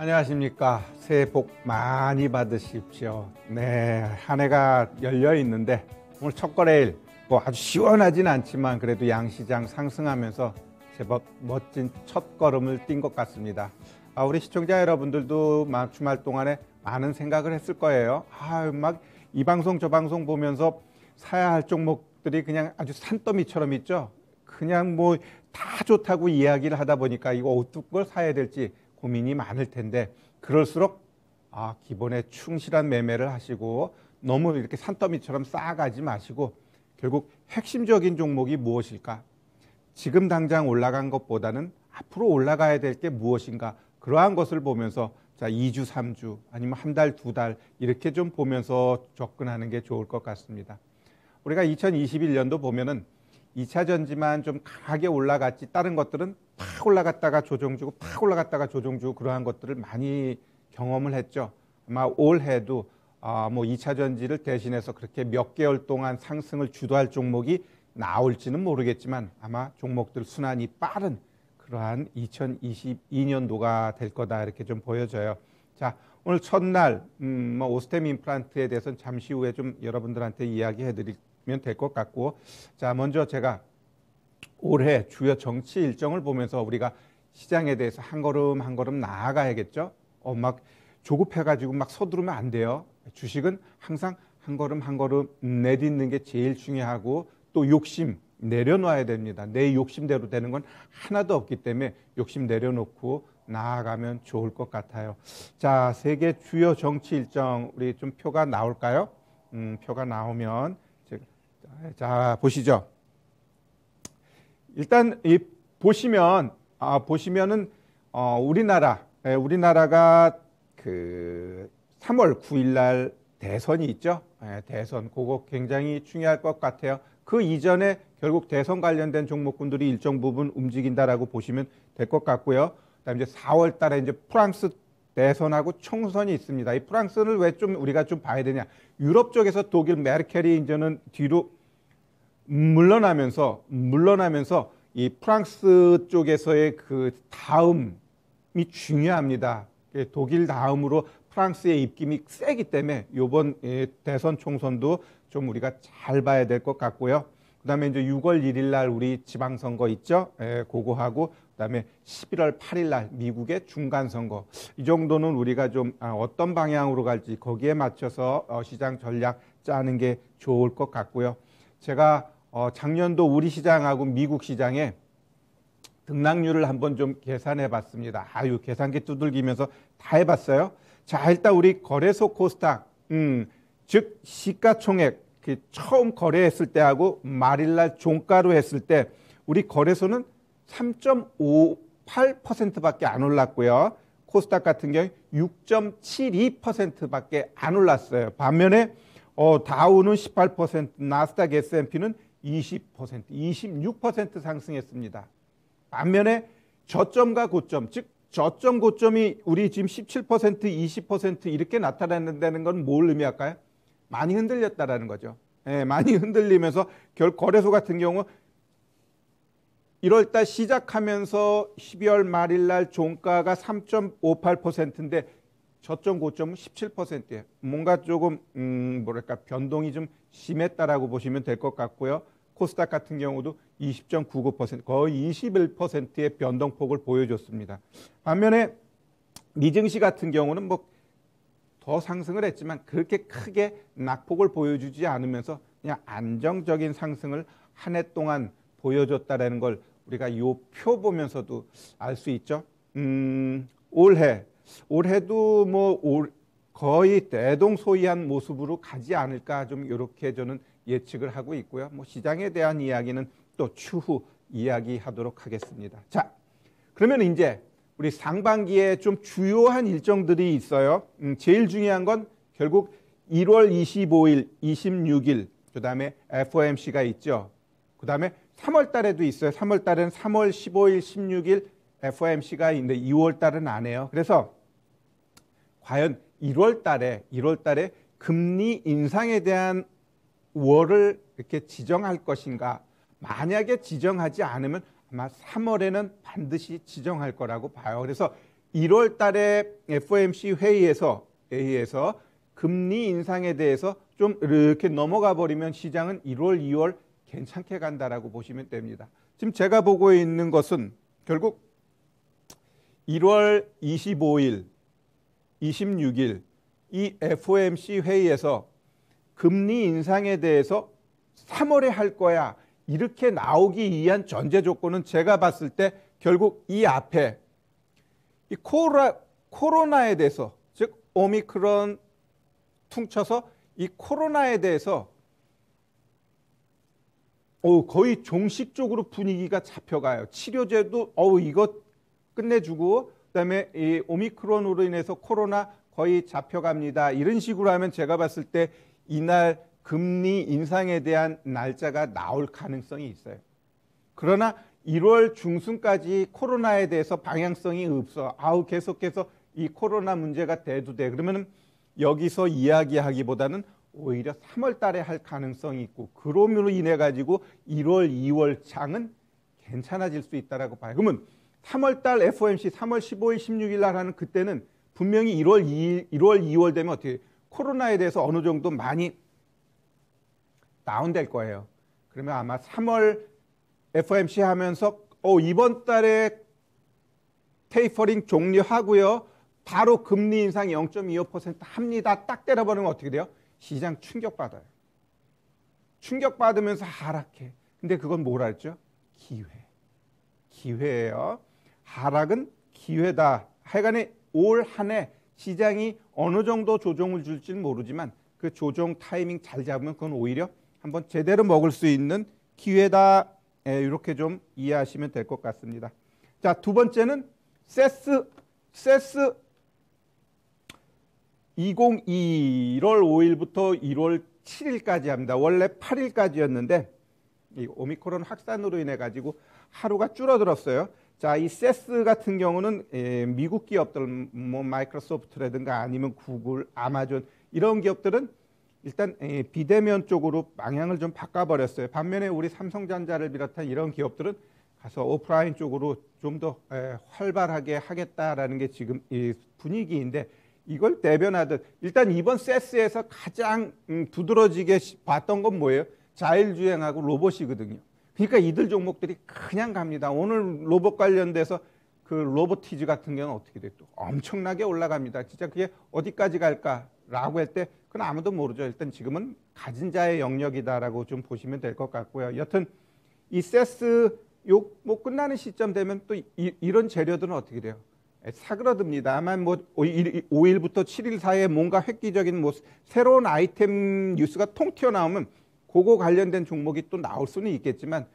안녕하십니까. 새해 복 많이 받으십시오. 네, 한 해가 열려 있는데 오늘 첫 거래일 뭐 아주 시원하진 않지만 그래도 양시장 상승하면서 제법 멋진 첫 걸음을 띈 것 같습니다. 우리 시청자 여러분들도 막 주말 동안에 많은 생각을 했을 거예요. 막 이 방송 저 방송 보면서 사야 할 종목들이 그냥 아주 산더미처럼 있죠. 그냥 뭐 다 좋다고 이야기를 하다 보니까 이거 어떤 걸 사야 될지 고민이 많을 텐데, 그럴수록 기본에 충실한 매매를 하시고 너무 이렇게 산더미처럼 쌓아가지 마시고 결국 핵심적인 종목이 무엇일까? 지금 당장 올라간 것보다는 앞으로 올라가야 될 게 무엇인가? 그러한 것을 보면서 2주, 3주 아니면 한 달, 두 달 이렇게 좀 보면서 접근하는 게 좋을 것 같습니다. 우리가 2021년도 보면은 2차 전지만 좀 강하게 올라갔지 다른 것들은 팍 올라갔다가 조정주고 팍 올라갔다가 조정주고 그러한 것들을 많이 경험을 했죠. 아마 올해도 뭐 2차 전지를 대신해서 그렇게 몇 개월 동안 상승을 주도할 종목이 나올지는 모르겠지만 아마 종목들 순환이 빠른 그러한 2022년도가 될 거다 이렇게 좀 보여져요. 자, 오늘 첫날 뭐 오스템 임플란트에 대해서는 잠시 후에 좀 여러분들한테 이야기해 드리면 될 것 같고, 자, 먼저 제가 올해 주요 정치 일정을 보면서 우리가 시장에 대해서 한 걸음 한 걸음 나아가야겠죠. 막 조급해가지고 막 서두르면 안 돼요. 주식은 항상 한 걸음 한 걸음 내딛는 게 제일 중요하고, 또 욕심 내려놔야 됩니다. 내 욕심대로 되는 건 하나도 없기 때문에 욕심 내려놓고 나아가면 좋을 것 같아요. 자, 세계 주요 정치 일정 우리 좀 표가 나올까요? 표가 나오면 자 보시죠. 일단 보시면은 우리나라가 그 3월 9일 날 대선이 있죠. 대선 그거 굉장히 중요할 것 같아요. 그 이전에 결국 대선 관련된 종목군들이 일정 부분 움직인다라고 보시면 될 것 같고요. 그다음에 이제 4월 달에 이제 프랑스 대선하고 총선이 있습니다. 이 프랑스를 왜 좀 우리가 좀 봐야 되냐? 유럽 쪽에서 독일 메르켈이 이제는 뒤로 물러나면서 이 프랑스 쪽에서의 그 다음이 중요합니다. 독일 다음으로 프랑스의 입김이 세기 때문에 이번 대선 총선도 좀 우리가 잘 봐야 될 것 같고요. 그다음에 이제 6월 1일 날 우리 지방선거 있죠. 그거하고 그다음에 11월 8일 날 미국의 중간선거, 이 정도는 우리가 좀 어떤 방향으로 갈지 거기에 맞춰서 시장 전략 짜는 게 좋을 것 같고요. 제가 작년도 우리 시장하고 미국 시장에 등락률을 한번 좀 계산해 봤습니다. 계산기 두들기면서 다 해봤어요. 자, 일단 우리 거래소 코스닥, 즉 시가총액 처음 거래했을 때하고 말일날 종가로 했을 때 우리 거래소는 3.58%밖에 안 올랐고요. 코스닥 같은 경우 6.72%밖에 안 올랐어요. 반면에 다우는 18%, 나스닥 S&P는 20%, 26% 상승했습니다. 반면에 저점과 고점, 즉 저점 고점이 우리 지금 17%, 20% 이렇게 나타났다는 건 뭘 의미할까요? 많이 흔들렸다라는 거죠. 많이 흔들리면서 거래소 같은 경우 1월 달 시작하면서 12월 말일 날 종가가 3.58%인데 저점 고점은 17%예요. 뭔가 조금 변동이 좀 심했다라고 보시면 될 것 같고요. 코스닥 같은 경우도 20.99%, 거의 21%의 변동폭을 보여줬습니다. 반면에 미증시 같은 경우는 뭐 더 상승을 했지만 그렇게 크게 낙폭을 보여주지 않으면서 그냥 안정적인 상승을 한 해 동안 보여줬다라는 걸 우리가 이 표 보면서도 알 수 있죠. 올해도 뭐 거의 대동소이한 모습으로 가지 않을까, 좀 이렇게 저는 예측을 하고 있고요. 뭐 시장에 대한 이야기는 또 추후 이야기하도록 하겠습니다. 자, 그러면 이제 우리 상반기에 좀 주요한 일정들이 있어요. 제일 중요한 건 결국 1월 25일, 26일, 그 다음에 FOMC가 있죠. 그 다음에 3월 달에도 있어요. 3월 달에는 3월 15일, 16일 FOMC가 있는데 2월 달은 안 해요. 그래서 과연 1월 달에 금리 인상에 대한 월을 이렇게 지정할 것인가? 만약에 지정하지 않으면 아마 3월에는 반드시 지정할 거라고 봐요. 그래서 1월 달에 FOMC 회의에서 금리 인상에 대해서 좀 이렇게 넘어가 버리면 시장은 1월, 2월 괜찮게 간다라고 보시면 됩니다. 지금 제가 보고 있는 것은 결국 1월 25일, 26일 이 FOMC 회의에서 금리 인상에 대해서 3월에 할 거야 이렇게 나오기 위한 전제 조건은 제가 봤을 때 결국 이 앞에 이 코로나에 대해서 즉 오미크론 퉁쳐서 이 코로나에 대해서 거의 종식적으로 분위기가 잡혀가요. 치료제도 이거 끝내주고 그다음에 이 오미크론으로 인해서 코로나 거의 잡혀갑니다. 이런 식으로 하면 제가 봤을 때 이날 금리 인상에 대한 날짜가 나올 가능성이 있어요. 그러나 1월 중순까지 코로나에 대해서 방향성이 없어. 계속해서 이 코로나 문제가 대두돼. 그러면 여기서 이야기하기보다는 오히려 3월 달에 할 가능성이 있고 그럼으로 인해 가지고 1월, 2월 장은 괜찮아질 수 있다라고 봐요. 그러면 3월 달 FOMC 3월 15일, 16일 날 하는 그때는 분명히 1월, 2월 되면 어떻게 코로나에 대해서 어느 정도 많이 다운될 거예요. 그러면 아마 3월 FOMC 하면서 이번 달에 테이퍼링 종료하고요. 바로 금리 인상 0.25% 합니다. 딱 때려버리면 어떻게 돼요? 시장 충격받아요. 충격받으면서 하락해. 근데 그건 뭐라 했죠? 기회예요. 하락은 기회다. 하여간에 올 한 해 시장이 어느 정도 조정을 줄지는 모르지만 그 조정 타이밍 잘 잡으면 그건 오히려 한번 제대로 먹을 수 있는 기회다. 이렇게 좀 이해하시면 될 것 같습니다. 자, 두 번째는 세스 2022 1월 5일부터 1월 7일까지 합니다. 원래 8일까지였는데 이 오미크론 확산으로 인해 가지고 하루가 줄어들었어요. 자, 이 세스 같은 경우는 미국 기업들 뭐 마이크로소프트라든가 아니면 구글, 아마존 이런 기업들은 일단 비대면 쪽으로 방향을 좀 바꿔버렸어요. 반면에 우리 삼성전자를 비롯한 이런 기업들은 가서 오프라인 쪽으로 좀 더 활발하게 하겠다라는 게 지금 이 분위기인데 이걸 대변하듯 일단 이번 세스에서 가장 두드러지게 봤던 건 뭐예요? 자율주행하고 로봇이거든요. 그러니까 이들 종목들이 그냥 갑니다. 오늘 로봇 관련돼서 그 로보티즈 같은 경우는 어떻게 돼요? 또 엄청나게 올라갑니다. 진짜 그게 어디까지 갈까라고 할 때 그건 아무도 모르죠. 일단 지금은 가진 자의 영역이다라고 좀 보시면 될 것 같고요. 여튼 이 세스 뭐 끝나는 시점 되면 또 이런 재료들은 어떻게 돼요? 사그러듭니다. 아마 뭐 5일부터 7일 사이에 뭔가 획기적인 뭐 새로운 아이템 뉴스가 통 튀어나오면 그거 관련된 종목이 또 나올 수는 있겠지만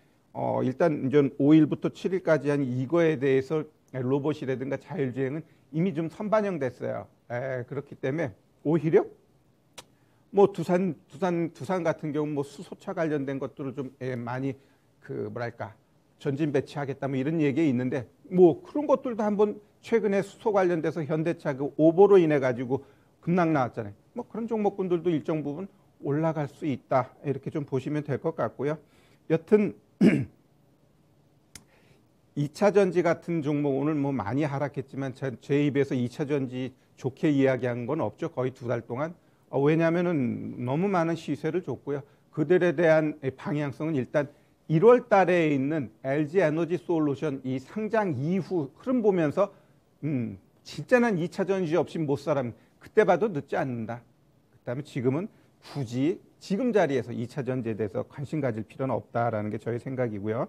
일단 이제 5일부터 7일까지 한 이거에 대해서 로봇이라든가 자율주행은 이미 좀 선반영됐어요. 그렇기 때문에 오히려 뭐 두산 같은 경우 뭐 수소차 관련된 것들을 좀 많이 그 뭐랄까 전진 배치하겠다 뭐 이런 얘기 있는데 뭐 그런 것들도 한번 최근에 수소 관련돼서 현대차 그 오보로 인해 가지고 급락 나왔잖아요. 뭐 그런 종목군들도 일정 부분 올라갈 수 있다 이렇게 좀 보시면 될 것 같고요. 여튼 2차 전지 같은 종목 오늘 뭐 많이 하락했지만 제 입에서 2차 전지 좋게 이야기한 건 없죠. 거의 2달 동안. 왜냐하면은 너무 많은 시세를 줬고요. 그들에 대한 방향성은 일단 1월 달에 있는 LG 에너지 솔루션 이 상장 이후 흐름 보면서 진짜는 2차 전지 없이 못 살아. 그때 봐도 늦지 않는다. 그다음에 지금은 굳이 지금 자리에서 2차 전지에 대해서 관심 가질 필요는 없다라는 게 저의 생각이고요.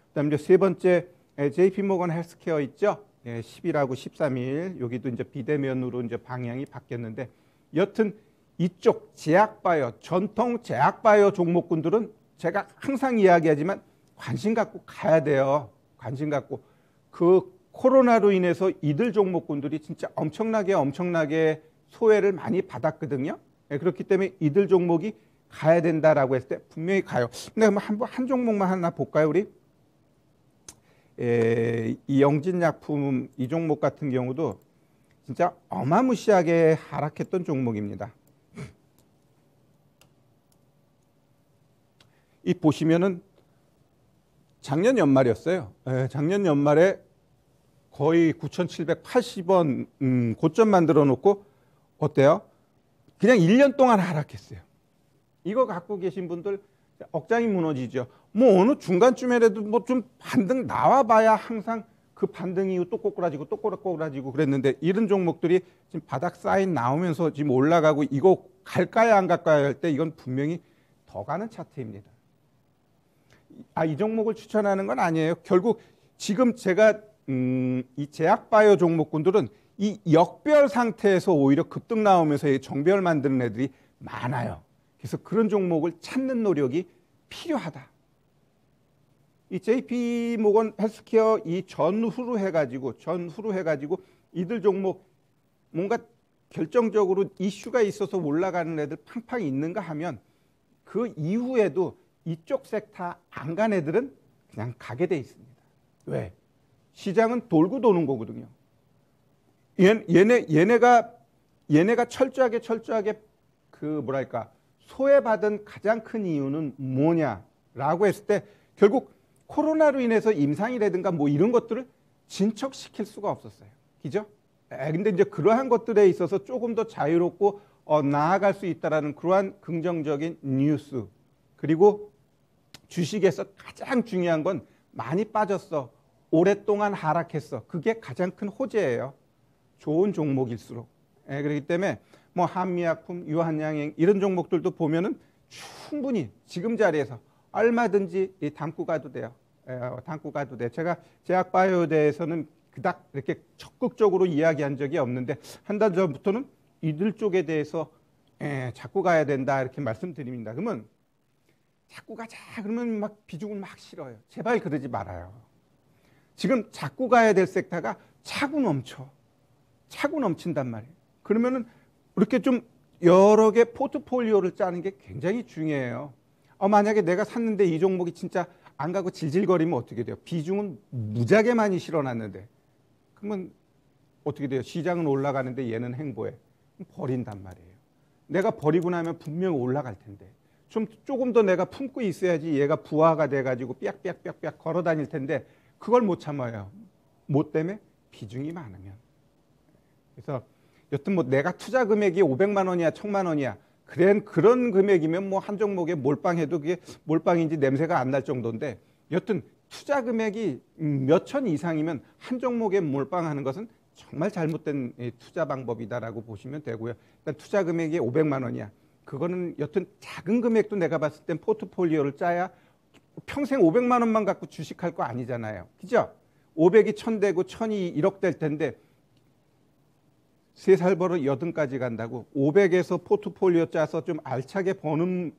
그다음에 이제 세 번째 JP 모건 헬스케어 있죠. 10일하고 13일 여기도 이제 비대면으로 이제 방향이 바뀌었는데 여튼 이쪽 제약바이오 전통 제약바이오 종목군들은 제가 항상 이야기하지만 관심 갖고 가야 돼요. 관심 갖고 그 코로나로 인해서 이들 종목군들이 진짜 엄청나게 소외를 많이 받았거든요. 그렇기 때문에 이들 종목이 가야 된다라고 했을 때 분명히 가요. 근데 한 종목만 하나 볼까요, 우리? 이 영진약품 이 종목 같은 경우도 진짜 어마무시하게 하락했던 종목입니다. 이 보시면은 작년 연말이었어요. 작년 연말에 거의 9,780원 고점 만들어 놓고 어때요? 그냥 1년 동안 하락했어요. 이거 갖고 계신 분들 억장이 무너지죠. 뭐 어느 중간쯤에라도 뭐 좀 반등 나와봐야 항상 그 반등 이후 또 꼬꾸라지고 또 꼬꾸라지고 그랬는데 이런 종목들이 지금 바닥 사인 나오면서 지금 올라가고 이거 갈까요 안 갈까요 할 때 이건 분명히 더 가는 차트입니다. 이 종목을 추천하는 건 아니에요. 결국 지금 제가 이 제약바이오 종목군들은 이 역별 상태에서 오히려 급등 나오면서 정별 만드는 애들이 많아요. 그래서 그런 종목을 찾는 노력이 필요하다. 이 JP 모건 헬스케어 이 전후로 해가지고 이들 종목 뭔가 결정적으로 이슈가 있어서 올라가는 애들 팡팡 있는가 하면 그 이후에도 이쪽 섹터 안 간 애들은 그냥 가게 돼 있습니다. 왜? 시장은 돌고 도는 거거든요. 얘네가 철저하게 그 뭐랄까 소외받은 가장 큰 이유는 뭐냐라고 했을 때 결국 코로나로 인해서 임상이라든가 뭐 이런 것들을 진척시킬 수가 없었어요. 그죠? 근데 이제 그러한 것들에 있어서 조금 더 자유롭고 나아갈 수 있다라는 그러한 긍정적인 뉴스. 그리고 주식에서 가장 중요한 건 많이 빠졌어. 오랫동안 하락했어. 그게 가장 큰 호재예요. 좋은 종목일수록. 그렇기 때문에 뭐 한미약품, 유한양행 이런 종목들도 보면은 충분히 지금 자리에서 얼마든지 담고 가도 돼요. 담고 가도 돼. 제가 제약바이오에 대해서는 그닥 이렇게 적극적으로 이야기한 적이 없는데 한 달 전부터는 이들 쪽에 대해서 잡고 가야 된다 이렇게 말씀드립니다. 그러면 잡고 가자 그러면 막 비중을 막 실어요. 제발 그러지 말아요. 지금 잡고 가야 될 섹터가 차고 넘친단 말이에요. 그러면은 이렇게 좀 여러 개 포트폴리오를 짜는 게 굉장히 중요해요. 만약에 내가 샀는데 이 종목이 진짜 안 가고 질질거리면 어떻게 돼요? 비중은 무지하게 많이 실어놨는데 그러면 어떻게 돼요? 시장은 올라가는데 얘는 행보해. 버린단 말이에요. 내가 버리고 나면 분명 올라갈 텐데 조금 더 내가 품고 있어야지 얘가 부하가 돼가지고 삐약삐약 걸어 다닐 텐데 그걸 못 참아요. 뭐 때문에? 비중이 많으면. 그래서 여튼 뭐 내가 투자 금액이 500만 원이야 1000만 원이야 그런 금액이면 뭐 한 종목에 몰빵해도 그게 몰빵인지 냄새가 안 날 정도인데 여튼 투자 금액이 몇천 이상이면 한 종목에 몰빵하는 것은 정말 잘못된 투자 방법이다라고 보시면 되고요. 일단 투자 금액이 500만 원이야. 그거는 여튼 작은 금액도 내가 봤을 땐 포트폴리오를 짜야 평생 500만 원만 갖고 주식할 거 아니잖아요. 그죠? 500이 1000 되고 1000이 1억 될 텐데 3살 벌어 80까지 간다고 500에서 포트폴리오 짜서 좀 알차게 버는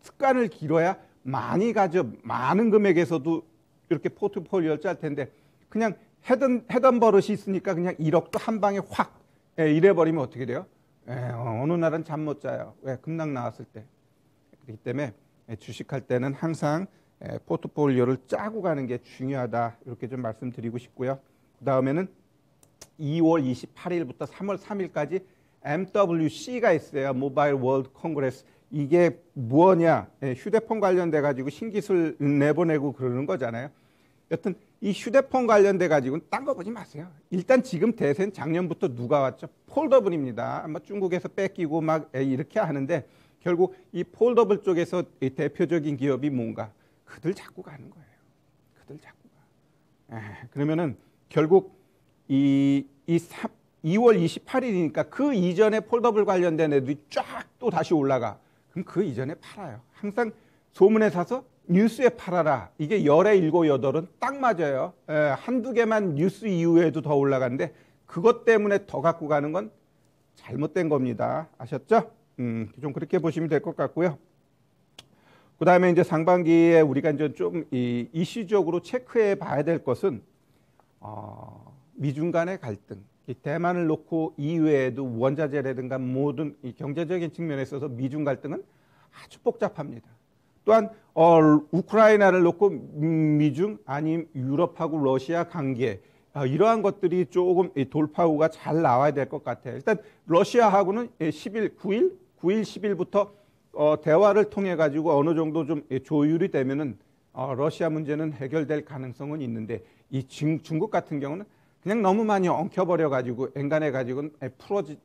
습관을 길어야 많은 금액에서도 이렇게 포트폴리오를 짤 텐데 그냥 해던 버릇이 있으니까 그냥 1억도 한 방에 확 이래버리면 어떻게 돼요? 어느 날은 잠 못 자요. 왜? 급락 나왔을 때. 그렇기 때문에 주식할 때는 항상 포트폴리오를 짜고 가는 게 중요하다. 이렇게 좀 말씀드리고 싶고요. 그 다음에는 2월 28일부터 3월 3일까지 MWC가 있어요. 모바일 월드 콩그레스. 이게 뭐냐? 휴대폰 관련돼 가지고 신기술 내보내고 그러는 거잖아요. 여튼 이 휴대폰 관련돼 가지고는 딴 거 보지 마세요. 일단 지금 대세는 작년부터 누가 왔죠? 폴더블입니다. 아마 중국에서 뺏기고 막 이렇게 하는데 결국 이 폴더블 쪽에서 이 대표적인 기업이 뭔가? 그들 잡고 가는 거예요. 그들 잡고 가. 그러면은 결국 2월 28일이니까 그 이전에 폴더블 관련된 애들이 쫙 또 다시 올라가. 그럼 그 이전에 팔아요. 항상 소문에 사서 뉴스에 팔아라. 이게 열에 7, 8은 딱 맞아요. 한두 개만 뉴스 이후에도 더 올라가는데 그것 때문에 더 갖고 가는 건 잘못된 겁니다. 아셨죠? 좀 그렇게 보시면 될 것 같고요. 그 다음에 이제 상반기에 우리가 이제 좀 이슈적으로 체크해 봐야 될 것은 미중 간의 갈등, 대만을 놓고 이외에도 원자재라든가 모든 이 경제적인 측면에 있어서 미중 갈등은 아주 복잡합니다. 또한 우크라이나를 놓고 미중 아니면 유럽하고 러시아 관계 이러한 것들이 조금 돌파구가 잘 나와야 될 것 같아요. 일단 러시아하고는 9일, 10일부터 대화를 통해 가지고 어느 정도 좀 조율이 되면은 러시아 문제는 해결될 가능성은 있는데 이 중국 같은 경우는 그냥 너무 많이 엉켜버려가지고 엔간해가지고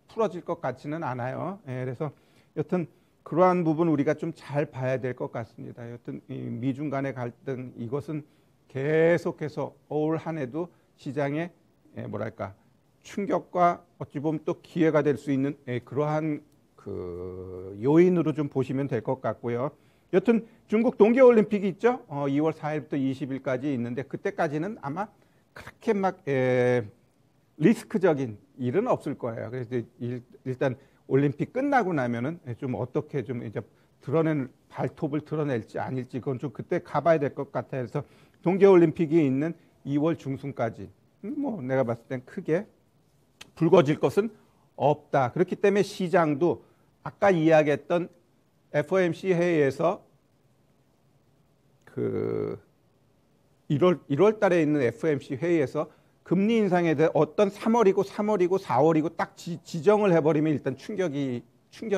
풀어질 것 같지는 않아요. 그래서 여튼 그러한 부분 우리가 좀 잘 봐야 될 것 같습니다. 여튼 이 미중 간의 갈등 이것은 계속해서 올 한 해도 시장에 뭐랄까 충격과 어찌 보면 또 기회가 될 수 있는 그러한 그 요인으로 좀 보시면 될 것 같고요. 여튼 중국 동계올림픽이 있죠. 2월 4일부터 20일까지 있는데 그때까지는 아마 그렇게 막 리스크적인 일은 없을 거예요. 그래서 일단 올림픽 끝나고 나면은 좀 어떻게 좀 이제 발톱을 드러낼지 아닐지 그건 좀 그때 가봐야 될 것 같아요. 그래서 동계올림픽이 있는 2월 중순까지 뭐 내가 봤을 땐 크게 불거질 것은 없다. 그렇기 때문에 시장도 아까 이야기했던 FOMC 회의에서 그 1월 달에 있는 FOMC 회의에서 금리 인상에 대해 어떤 3월이고 4월이고 딱 지정을 해버리면 일단 충격이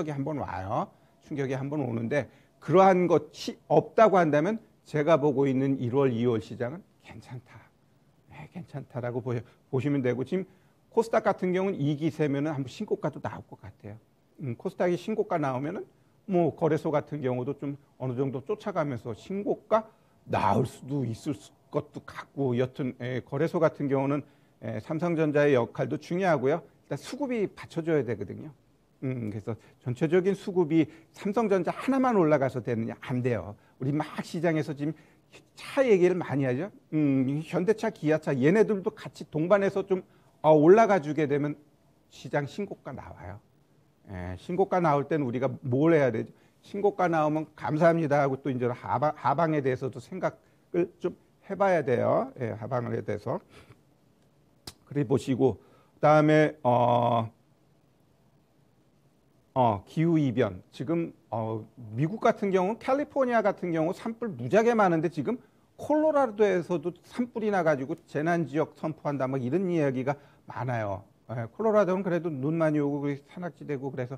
한번 와요. 충격이 한번 오는데 그러한 것이 없다고 한다면 제가 보고 있는 1월, 2월 시장은 괜찮다. 괜찮다라고 보시면 되고 지금 코스닥 같은 경우는 이 기세면은 한번 신고가도 나올 것 같아요. 코스닥이 신고가 나오면은 뭐 거래소 같은 경우도 좀 어느 정도 쫓아가면서 신고가 나올 수도 있을 것도 같고 여튼 거래소 같은 경우는 삼성전자의 역할도 중요하고요. 일단 수급이 받쳐줘야 되거든요. 그래서 전체적인 수급이 삼성전자 하나만 올라가서 되느냐 안 돼요. 우리 막 시장에서 지금 차 얘기를 많이 하죠. 현대차, 기아차 얘네들도 같이 동반해서 좀 올라가 주게 되면 시장 신고가 나와요. 신고가 나올 때는 우리가 뭘 해야 되죠? 신고가 나오면 감사합니다 하고 또 이제 하방에 대해서도 생각을 좀 해봐야 돼요. 하방에 대해서. 그래 보시고 그다음에 기후 이변 지금 미국 같은 경우 캘리포니아 같은 경우 산불 무지하게 많은데 지금 콜로라도에서도 산불이 나가지고 재난 지역 선포한다 뭐 이런 이야기가 많아요. 콜로라도는 그래도 눈 많이 오고 산악지대고 그래서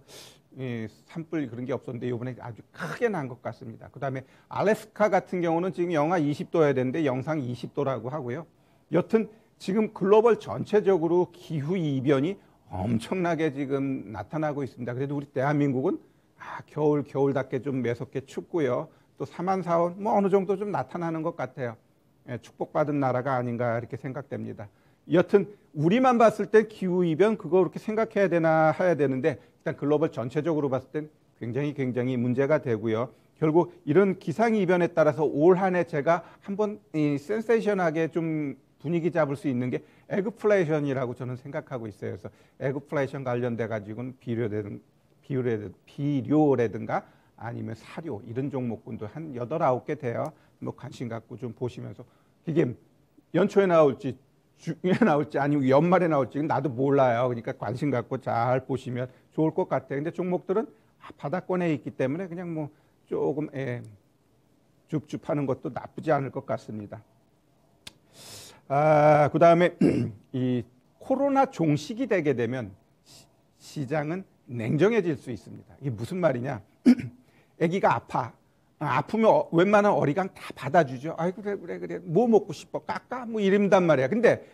산불 그런 게 없었는데 이번에 아주 크게 난 것 같습니다. 그다음에 알래스카 같은 경우는 지금 영하 20도여야 되는데 영상 20도라고 하고요. 여튼 지금 글로벌 전체적으로 기후 이변이 엄청나게 지금 나타나고 있습니다. 그래도 우리 대한민국은 겨울답게 좀 매섭게 춥고요. 또 사만사원 뭐 어느 정도 좀 나타나는 것 같아요. 축복받은 나라가 아닌가 이렇게 생각됩니다. 여튼 우리만 봤을 때 기후 이변 그거 그렇게 생각해야 되나 해야 되는데 일단 글로벌 전체적으로 봤을 땐 굉장히 문제가 되고요. 결국 이런 기상 이변에 따라서 올 한 해 제가 한번 센세이션하게 좀 분위기 잡을 수 있는 게 에그플레이션이라고 저는 생각하고 있어요. 그래서 에그플레이션 관련돼 가지고는 비료라든가 아니면 사료 이런 종목군도 한 8, 9개 돼요. 뭐 관심 갖고 좀 보시면서 이게 연초에 나올지 중에 나올지 아니면 연말에 나올지 나도 몰라요. 그러니까 관심 갖고 잘 보시면 좋을 것 같아요. 근데 종목들은 바닥권에 있기 때문에 그냥 뭐 조금 줍줍하는 것도 나쁘지 않을 것 같습니다. 그다음에 이 코로나 종식이 되게 되면 시장은 냉정해질 수 있습니다. 이게 무슨 말이냐? 아기가 아프면 웬만한 어리광 다 받아주죠. 아이 그래 뭐 먹고 싶어 깎아 뭐 이런단 말이야. 근데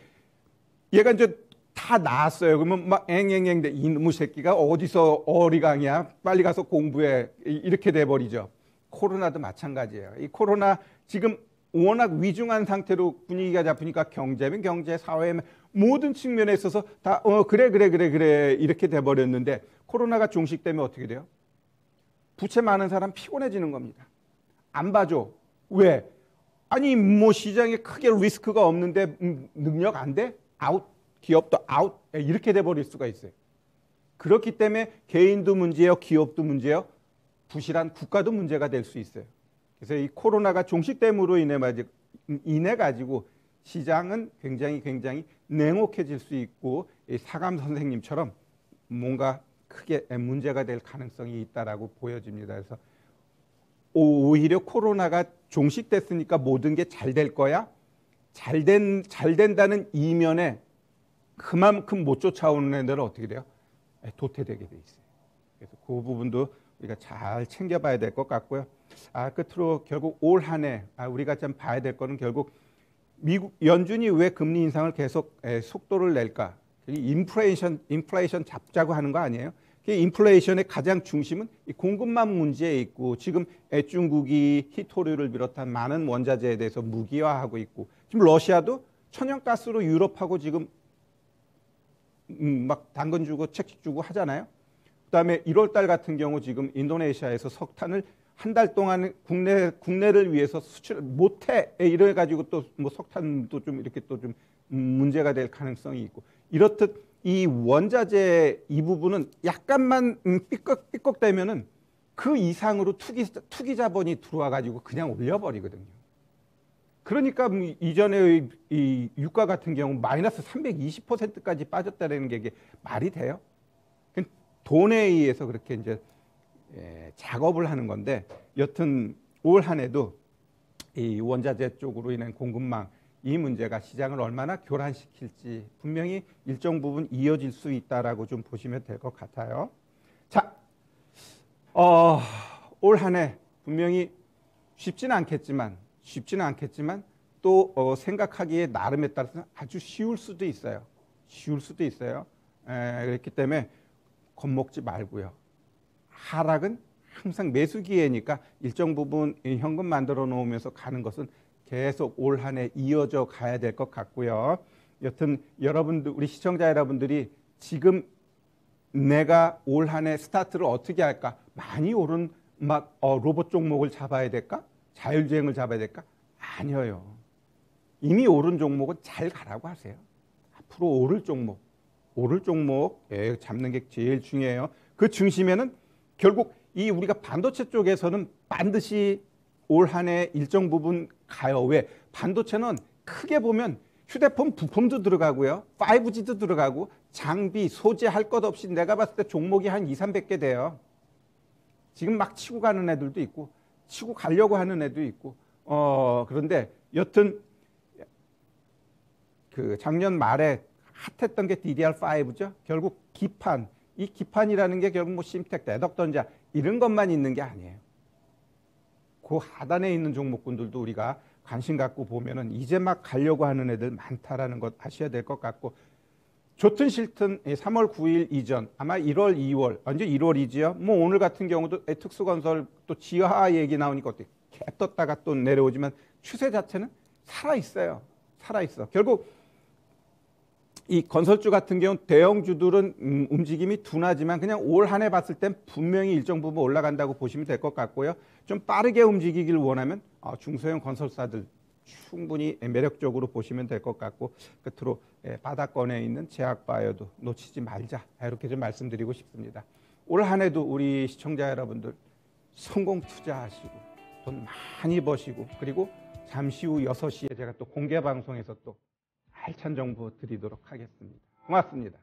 얘가 이제 다 나았어요. 그러면 막 앵앵앵 이놈의 새끼가 어디서 어리광이야? 빨리 가서 공부해. 이렇게 돼버리죠. 코로나도 마찬가지예요. 이 코로나 지금 워낙 위중한 상태로 분위기가 잡히니까 경제면 경제, 사회면 모든 측면에 있어서 다 그래 이렇게 돼버렸는데 코로나가 종식되면 어떻게 돼요? 부채 많은 사람 피곤해지는 겁니다. 안 봐줘. 왜? 아니 뭐 시장에 크게 리스크가 없는데 능력 안 돼? 아웃. 기업도 아웃. 이렇게 돼버릴 수가 있어요. 그렇기 때문에 개인도 문제예요. 기업도 문제예요. 부실한 국가도 문제가 될 수 있어요. 그래서 이 코로나가 종식됨으로 인해 가지고 시장은 굉장히 냉혹해질 수 있고 이 사감 선생님처럼 뭔가 크게 문제가 될 가능성이 있다라고 보여집니다. 그래서 오히려 코로나가 종식됐으니까 모든 게 잘 될 거야. 잘 된다는 이면에 그만큼 못 쫓아오는 애들은 어떻게 돼요? 도태되게 돼 있어요. 그래서 그 부분도 우리가 잘 챙겨봐야 될 것 같고요. 끝으로 결국 올 한 해 우리가 좀 봐야 될 거는 결국 미국 연준이 왜 금리 인상을 계속 속도를 낼까? 인플레이션 잡자고 하는 거 아니에요? 인플레이션의 가장 중심은 이 공급망 문제에 있고 지금 중국이 히토류를 비롯한 많은 원자재에 대해서 무기화하고 있고 지금 러시아도 천연가스로 유럽하고 지금 막 당근 주고 채찍 주고 하잖아요. 그다음에 1월 달 같은 경우 지금 인도네시아에서 석탄을 한 달 동안 국내를 위해서 수출 못해 이래 가지고 또 뭐 석탄도 좀 이렇게 또 좀 문제가 될 가능성이 있고 이렇듯 이 원자재 이 부분은 약간만 삐걱삐걱되면은 그 이상으로 투기 자본이 들어와 가지고 그냥 올려버리거든요. 그러니까 이전에 이 유가 같은 경우 마이너스 320%까지 빠졌다는 게 이게 말이 돼요? 돈에 의해서 그렇게 이제 작업을 하는 건데 여튼 올 한 해도 이 원자재 쪽으로 인한 공급망 이 문제가 시장을 얼마나 교란시킬지 분명히 일정 부분 이어질 수 있다라고 좀 보시면 될 것 같아요. 자, 올 한 해 분명히 쉽지는 않겠지만 또 생각하기에 나름에 따라서 아주 쉬울 수도 있어요. 그렇기 때문에 겁먹지 말고요. 하락은 항상 매수 기회니까 일정 부분 현금 만들어 놓으면서 가는 것은 계속 올 한 해 이어져 가야 될 것 같고요. 여튼 여러분들 우리 시청자 여러분들이 지금 내가 올 한 해 스타트를 어떻게 할까? 많이 오른 막 로봇 종목을 잡아야 될까? 자율주행을 잡아야 될까? 아니에요. 이미 오른 종목은 잘 가라고 하세요. 앞으로 오를 종목 잡는 게 제일 중요해요. 그 중심에는 결국 이 우리가 반도체 쪽에서는 반드시 올 한 해 일정 부분 가요. 왜? 반도체는 크게 보면 휴대폰 부품도 들어가고요. 5G도 들어가고 장비, 소재 할 것 없이 내가 봤을 때 종목이 한 200~300개 돼요. 지금 막 치고 가는 애들도 있고 치고 가려고 하는 애도 있고 그런데 여튼 그 작년 말에 핫했던 게 DDR5죠. 결국 기판, 이 기판이라는 게 결국 뭐 심텍, 대덕전자 이런 것만 있는 게 아니에요. 그 하단에 있는 종목군들도 우리가 관심 갖고 보면은 이제 막 가려고 하는 애들 많다라는 것 아셔야 될 것 같고 좋든 싫든 3월 9일 이전 아마 1월, 2월 언제 1월이지요. 뭐 오늘 같은 경우도 특수건설 또 지하 얘기 나오니까 어떻게 개 떴다가 또 내려오지만 추세 자체는 살아있어요. 결국 이 건설주 같은 경우 대형주들은 움직임이 둔하지만 그냥 올 한 해 봤을 땐 분명히 일정 부분 올라간다고 보시면 될 것 같고요. 좀 빠르게 움직이길 원하면 중소형 건설사들 충분히 매력적으로 보시면 될 것 같고 끝으로 바닥권에 있는 제약바이오도 놓치지 말자 이렇게 좀 말씀드리고 싶습니다. 올 한 해도 우리 시청자 여러분들 성공 투자하시고 돈 많이 버시고 그리고 잠시 후 6시에 제가 또 공개 방송에서 또 알찬 정보 드리도록 하겠습니다. 고맙습니다.